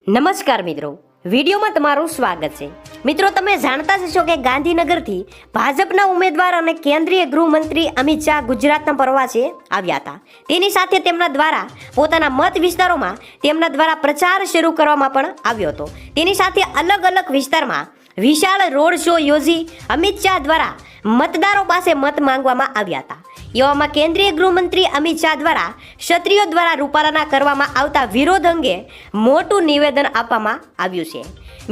નમસ્કાર મિત્રો, વિડીયોમાં તમારું સ્વાગત છે। મિત્રો, તમે જાણતા જ છો કે ગાંધીનગરથી ભાજપના ઉમેદવાર અને કેન્દ્રીય ગૃહમંત્રી અમિત શાહ ગુજરાતના પ્રવાસે આવ્યા હતા। તેની સાથે તેમના દ્વારા પોતાના મત વિસ્તારોમાં તેમના દ્વારા પ્રચાર શરૂ કરવામાં પણ આવ્યો હતો। તેની સાથે અલગ અલગ વિસ્તારમાં વિશાળ રોડ શો યોજી અમિત શાહ દ્વારા મતદારો પાસે મત માંગવામાં આવ્યા હતા। એવામાં કેન્દ્રીય ગૃહમંત્રી અમિત શાહ દ્વારા ક્ષત્રિયો દ્વારા રૂપાલાના કરવામાં આવતા વિરોધ અંગે મોટું નિવેદન આપવામાં આવ્યું છે।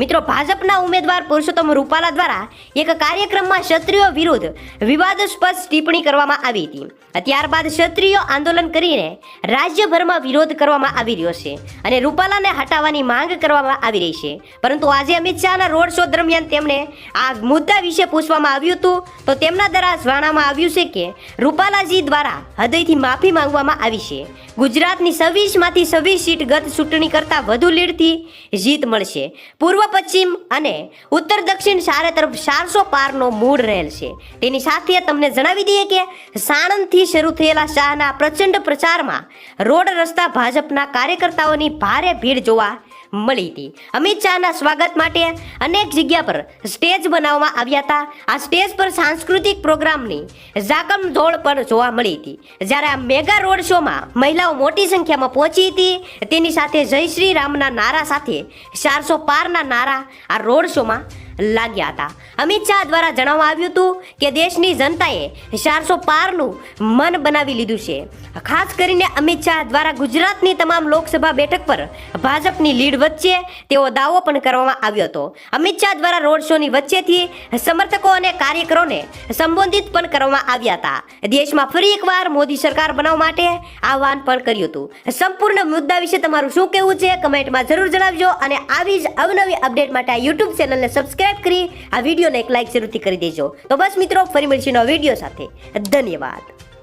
મિત્રો, ભાજપના ઉમેદવાર પુરુષોત્તમ રૂપાલા દ્વારા એક કાર્યક્રમમાં ક્ષત્રિયો વિરુદ્ધ વિવાદાસ્પદ ટિપ્પણી કરવામાં આવી હતી। ત્યારબાદ ક્ષત્રિયો આંદોલન કરીને રાજ્યભરમાં વિરોધ કરવામાં આવી રહ્યો છે અને રૂપાલાને હટાવવાની માંગ કરવામાં આવી રહી છે। પરંતુ આજે અમિત શાહના રોડ શો દરમિયાન તેમણે આ મુદ્દા વિશે પૂછવામાં આવ્યું હતું તો તેમના દ્વારા જણાવવામાં આવ્યું છે કે રૂપાલાજી દ્વારા હૃદયથી માફી માંગવામાં આવી છે। ગુજરાતની 26માંથી 26 સીટ ગત ચૂંટણી કરતાં વધુ લીડથી જીત મળશે। પૂર્વ પશ્ચિમ અને ઉત્તર દક્ષિણ ચારે તરફ 400 પારનો મૂળ રહેલ છે। તેની સાથે તમને જણાવી દઈએ કે સાણંદથી શરૂ થયેલા શાહના પ્રચંડ પ્રચારમાં રોડ રસ્તા ભાજપના કાર્યકર્તાઓની ભારે ભીડ જોવા મળી હતી। અમિત શાહના સ્વાગત માટે અનેક જગ્યા પર સ્ટેજ બનાવવામાં આવ્યા હતા। આ સ્ટેજ પર સાંસ્કૃતિક પ્રોગ્રામની જાકમજોળ પણ જોવા મળી હતી। જ્યારે આ મેગા રોડ શોમાં મહિલાઓ મોટી સંખ્યામાં પહોંચી હતી। તેની સાથે જય શ્રી રામના નારા સાથે 400 પારના નારા આ રોડ શોમાં લાગ્યા હતા। અમિત શાહ દ્વારા જણાવવામાં આવ્યું હતું કે દેશની જનતાએ 400 પારનું મન બનાવી લીધું છે। ખાસ કરીને અમિત શાહ દ્વારા ગુજરાતની તમામ લોકસભા બેઠક પર ભાજપની લીડ વચ્ચે તેવો દાવો પણ કરવામાં આવ્યો હતો। અમિત શાહ દ્વારા રોડ શોની વચ્ચેથી સમર્થકો અને કાર્યકરોને સંબોધિત પણ કરવામાં આવ્યા હતા। દેશમાં ફરી એકવાર મોદી સરકાર બનાવવા માટે આહવાન પણ કર્યું હતું। સંપૂર્ણ મુદ્દા વિશે તમારું શું કહેવું છે કમેન્ટમાં જરૂર જણાવજો અને આવી જ અવનવી અપડેટ માટે આ યુટ્યુબ ચેનલને સબસ્ક્રાઇબ કરી આ વિડીયોને એક લાઇક જરૂરથી કરી દેજો। તો બસ મિત્રો, ફરી મળીશું નવા વિડીયો સાથે। ધન્યવાદ।